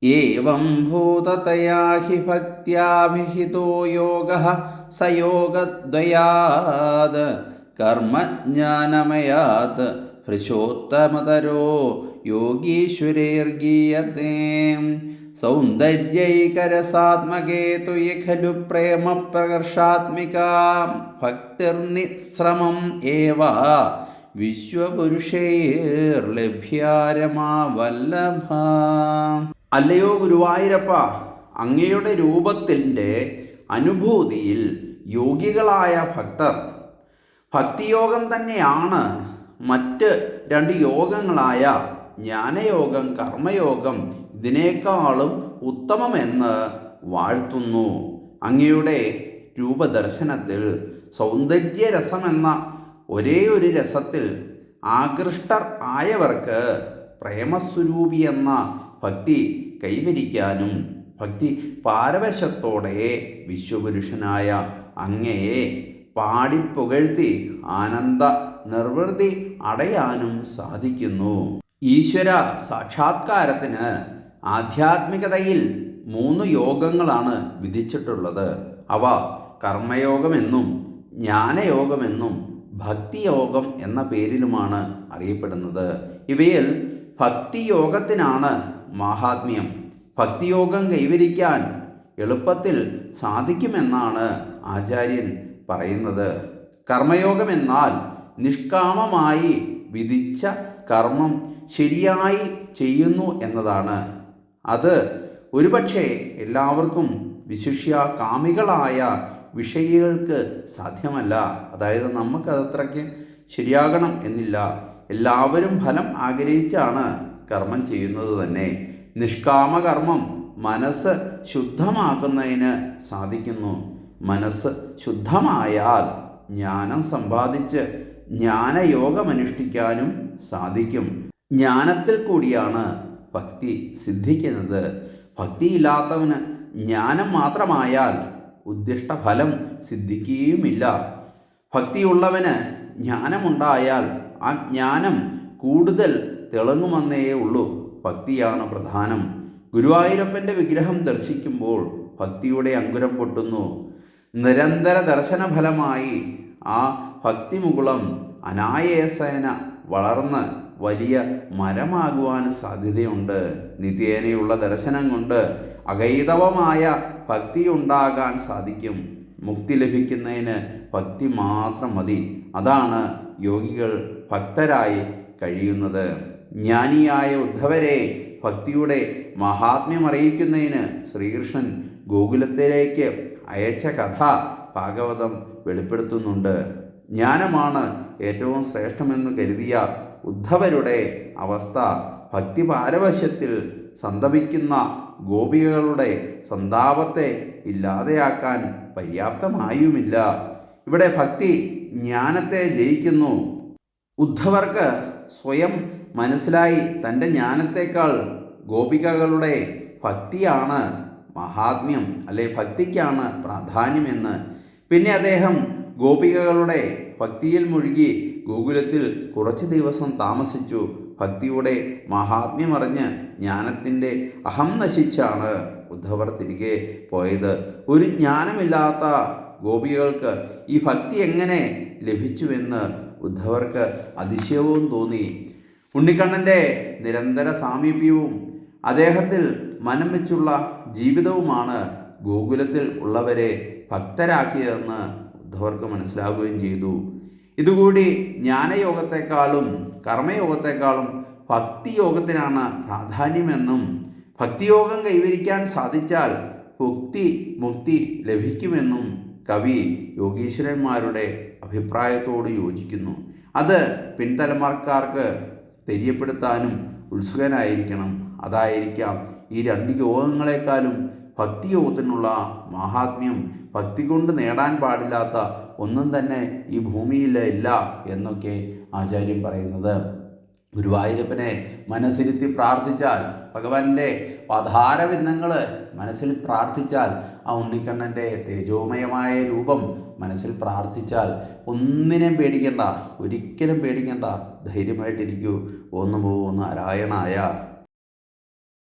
ഏവം ഭൂതതയാ ഹി ഭക്ത്യാഭിഹിതോ യോഗഃ സ യോഗദ്വയാത് കർമ്മജ്ഞാനമയാത് ഹൃശോത്തമതരോ യോഗീശ്വരൈർഗീയത്തെ സൗന്ദര്യൈകരസാത്മകേ ത്വയി ഖലു പ്രേമ പ്രകർഷാത്മികാ ഭക്തിർനിസ്രമം ഏവ വിശ്വപുരുഷൈർലഭ്യാരമാ വല്ലഭ. അല്ലയോ ഗുരുവായൂരപ്പ, അങ്ങയുടെ രൂപത്തിൻ്റെ അനുഭൂതിയിൽ യോഗികളായ ഭക്തർ ഭക്തിയോഗം തന്നെയാണ് മറ്റ് രണ്ട് യോഗങ്ങളായ ജ്ഞാനയോഗം, കർമ്മയോഗം ഇതിനേക്കാളും ഉത്തമമെന്ന് വാഴ്ത്തുന്നു. അങ്ങയുടെ രൂപദർശനത്തിൽ സൗന്ദര്യരസമെന്ന ഒരേ ഒരു രസത്തിൽ ആകൃഷ്ടർ ആയവർക്ക് പ്രേമസ്വരൂപി എന്ന ഭക്തി കൈവരിക്കാനും ഭക്തി പാരവശത്തോടെ വിശ്വപുരുഷനായ അങ്ങയെ പാടിപ്പുകഴ്ത്തി ആനന്ദ നിർവൃതി അടയാനും സാധിക്കുന്നു. ഈശ്വര സാക്ഷാത്കാരത്തിന് ആധ്യാത്മികതയിൽ 3 യോഗങ്ങളാണ് വിധിച്ചിട്ടുള്ളത്. അവ കർമ്മയോഗമെന്നും ജ്ഞാനയോഗമെന്നും ഭക്തിയോഗം എന്ന പേരിലുമാണ് അറിയപ്പെടുന്നത്. ഇവയിൽ ഭക്തിയോഗത്തിനാണ് മാഹാത്മ്യം. ഭക്തിയോഗം കൈവരിക്കാൻ എളുപ്പത്തിൽ സാധിക്കുമെന്നാണ് ആചാര്യൻ പറയുന്നത്. കർമ്മയോഗം എന്നാൽ നിഷ്കാമമായി വിധിച്ച കർമ്മം ശരിയായി ചെയ്യുന്നു എന്നതാണ്. അത് ഒരുപക്ഷെ എല്ലാവർക്കും, വിശിഷ്യ കാമികളായ വിഷയികൾക്ക് സാധ്യമല്ല. അതായത് നമുക്കതത്രയ്ക്ക് ശരിയാകണം എന്നില്ല. എല്ലാവരും ഫലം ആഗ്രഹിച്ചാണ് കർമ്മം ചെയ്യുന്നത് തന്നെ. നിഷ്കാമകർമ്മം മനസ്സ് ശുദ്ധമാക്കുന്നതിന് സാധിക്കുന്നു. മനസ്സ് ശുദ്ധമായാൽ ജ്ഞാനം സമ്പാദിച്ച് ജ്ഞാനയോഗമനുഷ്ഠിക്കാനും സാധിക്കും. ജ്ഞാനത്തിൽ കൂടിയാണ് ഭക്തി സിദ്ധിക്കുന്നത്. ഭക്തിയില്ലാത്തവന് ജ്ഞാനം മാത്രമായാൽ ഉദ്ദിഷ്ടഫലം സിദ്ധിക്കുകയുമില്ല. ഭക്തിയുള്ളവന് ജ്ഞാനമുണ്ടായാൽ ആ ജ്ഞാനം കൂടുതൽ തിളങ്ങുമെന്നേ ഉള്ളൂ. ഭക്തിയാണ് പ്രധാനം. ഗുരുവായൂരപ്പൻ്റെ വിഗ്രഹം ദർശിക്കുമ്പോൾ ഭക്തിയുടെ അങ്കുരം പൊട്ടുന്നു. നിരന്തര ദർശനഫലമായി ആ ഭക്തിമുകുളം അനായാസേന വളർന്ന് വലിയ മരമാകുവാൻ സാധ്യതയുണ്ട്. നിത്യേനയുള്ള ദർശനം കൊണ്ട് അകൈതവമായ ഭക്തിയുണ്ടാകാൻ സാധിക്കും. മുക്തി ലഭിക്കുന്നതിന് ഭക്തി മാത്രം മതി. അതാണ് യോഗികൾ ഭക്തരായി കഴിയുന്നത്. ജ്ഞാനിയായ ഉദ്ധവരെ ഭക്തിയുടെ മഹാത്മ്യം അറിയിക്കുന്നതിന് ശ്രീകൃഷ്ണൻ ഗോകുലത്തിലേക്ക് അയച്ച കഥ ഭാഗവതം വെളിപ്പെടുത്തുന്നുണ്ട്. ജ്ഞാനമാണ് ഏറ്റവും ശ്രേഷ്ഠമെന്ന് കരുതിയ ഉദ്ധവരുടെ അവസ്ഥ ഭക്തി പാരവശ്യത്തിൽ സന്തപിക്കുന്ന ഗോപികകളുടെ സന്താപത്തെ ഇല്ലാതെയാക്കാൻ പര്യാപ്തമായുമില്ല. ഇവിടെ ഭക്തി ജ്ഞാനത്തെ ജയിക്കുന്നു. ഉദ്ധവർക്ക് സ്വയം മനസ്സിലായി തൻ്റെ ജ്ഞാനത്തേക്കാൾ ഗോപികകളുടെ ഭക്തിയാണ് മഹാത്മ്യം, അല്ലെ ഭക്തിക്കാണ് പ്രാധാന്യമെന്ന്. പിന്നെ അദ്ദേഹം ഗോപികകളുടെ ഭക്തിയിൽ മുഴുകി ഗോകുലത്തിൽ കുറച്ച് ദിവസം താമസിച്ചു. ഭക്തിയുടെ മഹാത്മ്യമറിഞ്ഞ് ജ്ഞാനത്തിൻ്റെ അഹം നശിച്ചാണ് ഉദ്ധവർ തിരികെ പോയത്. ഒരു ജ്ഞാനമില്ലാത്ത ഗോപികൾക്ക് ഈ ഭക്തി എങ്ങനെ ലഭിച്ചുവെന്ന് ഉദ്ധവർക്ക് അതിശയവും തോന്നി. ഉണ്ണിക്കണ്ണൻ്റെ നിരന്തര സാമീപ്യവും അദ്ദേഹത്തിൽ മനം വെച്ചുള്ള ജീവിതവുമാണ് ഗോകുലത്തിൽ ഉള്ളവരെ ഭക്തരാക്കിയതെന്ന് ഉദ്ധവർക്ക് മനസ്സിലാകുകയും ചെയ്തു. ഇതുകൂടി ജ്ഞാനയോഗത്തെക്കാളും കർമ്മയോഗത്തെക്കാളും ഭക്തിയോഗത്തിനാണ് പ്രാധാന്യമെന്നും ഭക്തിയോഗം കൈവരിക്കാൻ സാധിച്ചാൽ മുക്തി ലഭിക്കുമെന്നും കവി യോഗീശ്വരന്മാരുടെ അഭിപ്രായത്തോട് യോജിക്കുന്നു. അത് പിൻതലമുറക്കാർക്ക് തെര്യപ്പെടുത്താനും ഉത്സുകനായിരിക്കണം. അതായിരിക്കാം ഈ 2 യോഗങ്ങളെക്കാളും ഭക്തിയോഗത്തിനുള്ള മഹാത്മ്യം. ഭക്തി കൊണ്ട് നേടാൻ പാടില്ലാത്ത ഒന്നും തന്നെ ഈ ഭൂമിയിൽ ഇല്ല എന്നൊക്കെ ആചാര്യൻ പറയുന്നത്. ഗുരുവായൂരപ്പനെ മനസ്സിരുത്തി പ്രാർത്ഥിച്ചാൽ, ഭഗവാന്റെ പദാരവിന്ദങ്ങൾ മനസ്സിൽ പ്രാർത്ഥിച്ചാൽ, ആ ഉണ്ണിക്കണ്ണൻ്റെ തേജോമയമായ രൂപം മനസ്സിൽ പ്രാർത്ഥിച്ചാൽ ഒന്നിനെയും പേടിക്കണ്ട, ഒരിക്കലും പേടിക്കണ്ട. ധൈര്യമായിട്ടിരിക്കൂ. ഓം നമോ നാരായണായ.